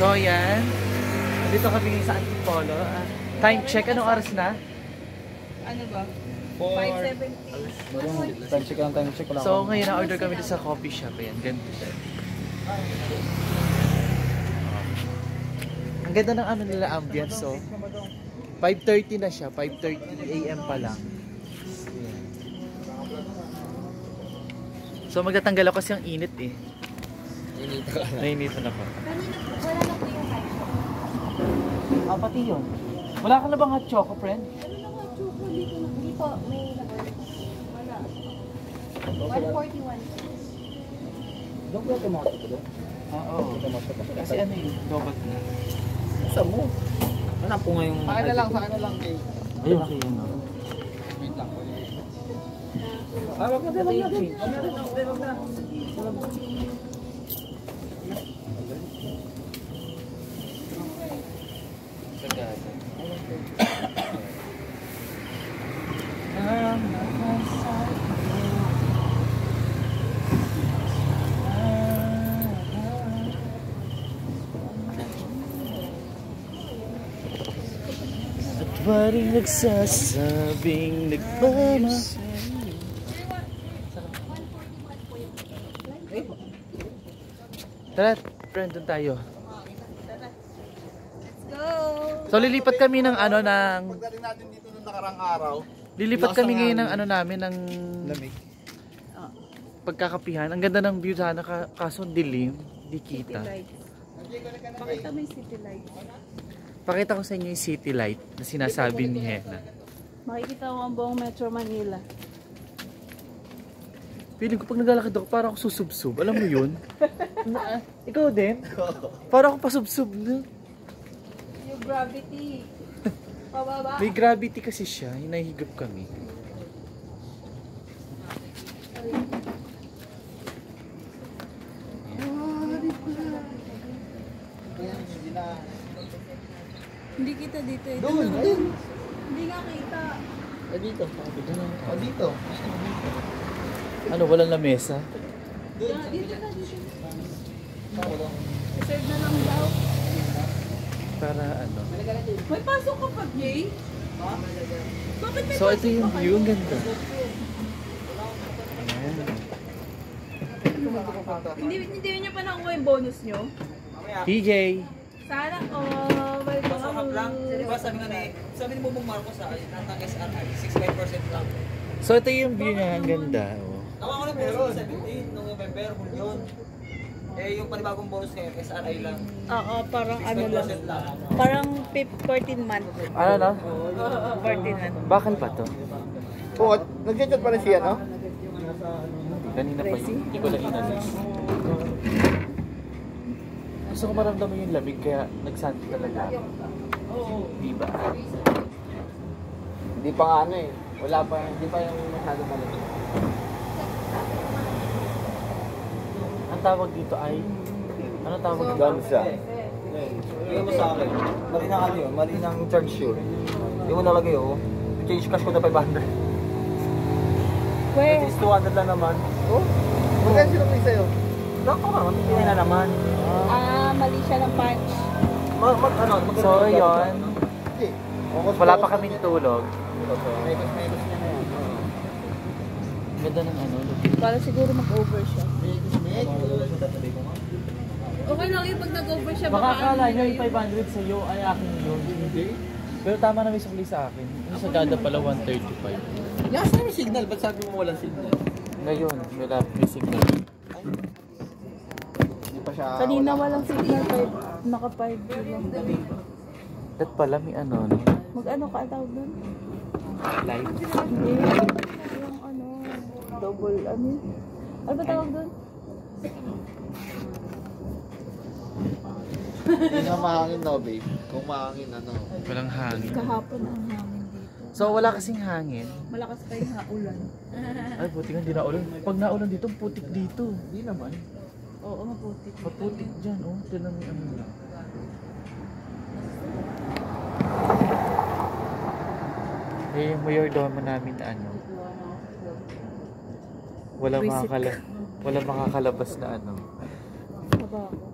So, yan. Dito kami sa Antipolo. Time check. Anong oras na? Ano ba? 5:70. Time check lang, time check lang. So, ngayon na-order kami dito sa coffee shop. Ayan, ganito siya. Ang ganda ng ano nila ambience, so. 5:30 na siya. 5:30 AM pa lang. Ayan. So, magtatanggal ako kasi ang init eh. Nainitan ako. Wala na po yung hot chocolate. Ah, pati yun. Wala ka na bang hot choco, friend? Ano na hot chocolate dito? Hindi po, may wala. 141. Don't go tomato ko doon. Oo. Kasi ano yun, dobat na. Saan mo? Ano po nga yung... Saan na lang kay... Ayun, okay yun. Wait lang. Wag na. Maring nagsasabing nagmamahal. Tara, friend, doon tayo. Let's go! So, lilipat kami ng ano, ng... Pagdating natin dito nung nakarang araw, Lilipat kami ngayon ng ano namin, ng... lamig. Pagkakapihan. Ang ganda ng view sana, kaso dilim. Di City kita. lights. Pakita mo yung city lights. Pakita ko sa inyo yung city light na sinasabi ni Hena. Makikita ko ang buong Metro Manila. Feeling ko pag naglalakad ako, parang ako susubsub. Alam mo yun? Ikaw din? Parang ako pasubsub na. Yung gravity. Pababa. May gravity kasi siya. Hinahigop kami. Hindi kita dito eh. Doon, ayun. Hindi nga kita. Dito. Dito. Ano, walang lamesa? Dito na, dito. Reserve na lang daw. Para ano. May pasok ka pa, Jay? Bakit may So, ito yung view. Ang ganda. Hindi niyo pa nakuha yung bonus nyo? TJ! Sana all. Masakap lang. Diba sabi ni Bubong Marcos sa nata SRI, 65% lang. So, ito yung view niya. Ang ganda. Oh. Ako na bonus 17 noong November, yun. Eh, yung panibagong bonus ngayon, SRI lang. Oo, parang ano lang. 65% lang. Parang 14 month. Ano na? 14 month. Bakal pa to? Oo, nag-chat pa rin siya, no? Kanina pa yun. Hindi ko lang inalis. Gusto ko maramdaman yung lamig kaya nagsanti talaga. Diba? Hindi pa nga ano eh. Wala pa, hindi pa yung masyado malamig. Ang tawag dito ay... Ano tawag dito? Gamsa. Bigyan mo sa akin. Mali na ano yun, mali ng charge yun. Hindi mo nalagay oh. Change cash ko na 500. Pwede. Is 200 lang naman. Oh? Magkano sila may sa'yo? Dako na, mamipili na naman. Mali siya ng punch. So, yun. Hindi. Wala pa kami tulog. Megos niya na yan. Ganda ng ano. Para siguro mag-over siya. Megos. Okay lang yung pag nag-over siya. Baka akala nyo yung 500 sa'yo ay akin yun. Hindi. Pero tama na may sukli sa akin. Yung sa Gada pala 135. Yes, may signal. Ba't sabi mo walang signal? Ngayon, wala may signal. Hindi pa siya... Kanina walang signal. Naka 5 lang. That pala may ano, no? Mag-ano ka tawag doon? Light. Hindi. Yung ano, double, ano yun? Ano ba tawag doon? Hindi na mahangin no, babe. Kung mahangin, ano. Walang hangin. Kahapon ang hangin dito. So, wala kasing hangin. Malakas pa yung ulan. Ay, buti nga hindi naulan. Pag naulan dito, putik dito. Hindi naman. Oo, maputik. Maputik dyan, oh. Tinan mo ano lang. Eh, yung mayordomo namin na ano. Wala makakalabas na ano. Aba ako.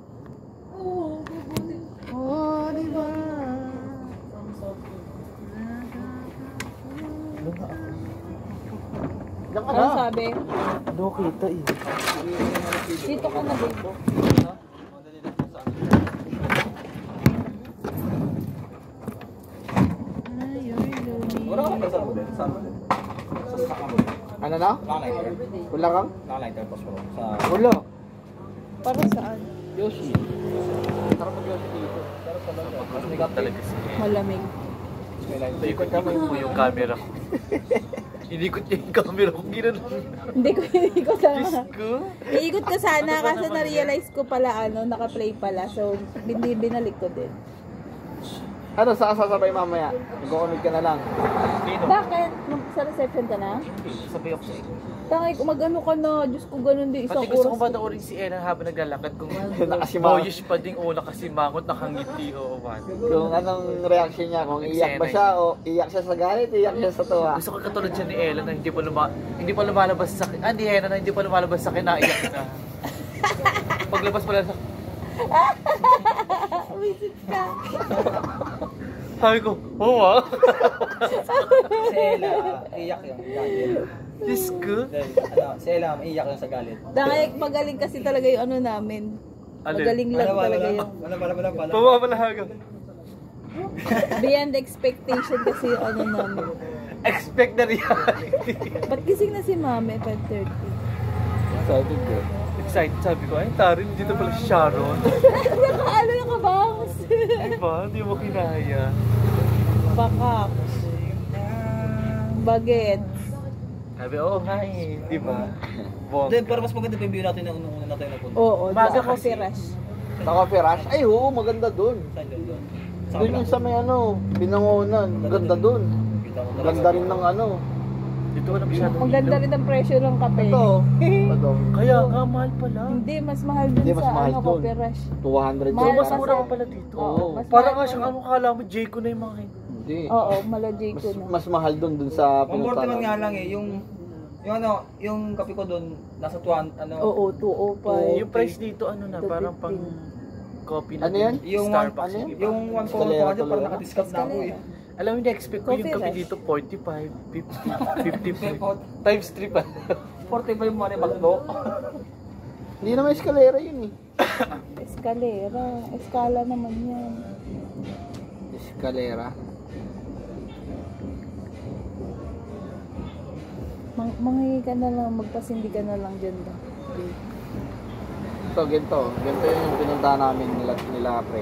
Oo, maputik Ano sabi? Ano kita eh. Dito ka na, babe. Wala ka lang sa mo din. Saan mo din? Sa saka mo. Ano na? Naka-lighter. Wala kang? Naka-lighter pa sa Wala. Para saan? Yoshi. Tara mag-Yoshi dito. Pero sa loob. Mas may Talaga si Malamig. may light. Ikot mo yung camera ko. Inikot niya yung camera ko. Ginanon. Hindi ko iikot Diyos na. ko. Iikot ko sana Ano ba kasi naman na-realize ko pala naka-play pala. So, binalik ko din. Ano, saan sasabay mamaya? Mag-comment ka na lang. Bakit? Sa reception ka na? Sabay ako sa iyo. Tangay, mag-ano ka na. Diyos ko, ganun din. Isang Pati gusto oras. ko ba naurin si Ellen habang naglalakad kung Nakasimangot. boyish pa ding una kasi mangot nakangiti o what. Kung anong reaction niya, kung iyak ba siya o iyak siya sa galit, iyak siya sa tuwa. Gusto ko katulad siya ni Ellen na hindi pa lumalabas sa akin. Hindi Hena na hindi pa lumalabas sa akin na iyak na. Paglabas pala sa Visit ka. sabi ko, oo ah. Si Ella, iyak yung galit. Diyos ko. Dahil, si Ella, iyak yung sa galit. Dahil magaling kasi talaga yung ano namin. Alin? Magaling lang talaga yung Wala. Pumapalahagan. beyond expectation kasi yung ano namin. Expect na reality. Ba't gising na si Mami 5:30? Excited ko. Excited sabi ko, ay tarin, dito pala si Sharon. Nakaano yung kabangs? Diba? Hindi mo kinaya. Bakak. Baget. Sabi, oh hi. Diba? Bong. Hindi, pero mas maganda pa yung view natin na unang-una na tayo napunta. Oo, Maga sa Coffee kasi. Rush. Sa Coffee Rush? Ay, oo, maganda dun. Saan doon? Dun yung sa may ano, Binangonan. Ganda dun. Ganda rin ng ano. Dito wala masyadong Ang ganda ilaw. rin ng presyo ng kape. Ito. Ito. Kaya nga, mahal pala. Hindi, mas mahal dun Hindi, mas sa mahal ano, dun. Coffee Rush. 200 Mahal So, mas kasi- mura ka pala dito. Oo, mas Parang mahal nga siyang ano, kala mo, Jayco na yung mga Hindi. Oo, malajay Mas, ko na. mas mahal dun sa 141 nga lang eh, yung kape ko doon, nasa 200, Oo, 205. Yung price dito, ano na, parang pang coffee na Ano yan? din. Yung Starbucks. ano yan? yung iba. yung 141 dyan, parang naka-discount na ako eh. Alam mo, na-expect ko yung Coffee kape rush. dito, 45, 50, 55. Times 3 pa. 45 mo rin bagdo. Hindi naman eskalera yun eh. Escalera. Escala naman yan. Eskalera. Mangingi ka na lang, magpasindi ka na lang dyan ba? Ito, ganito. Ganito yung pinunta namin nila pre.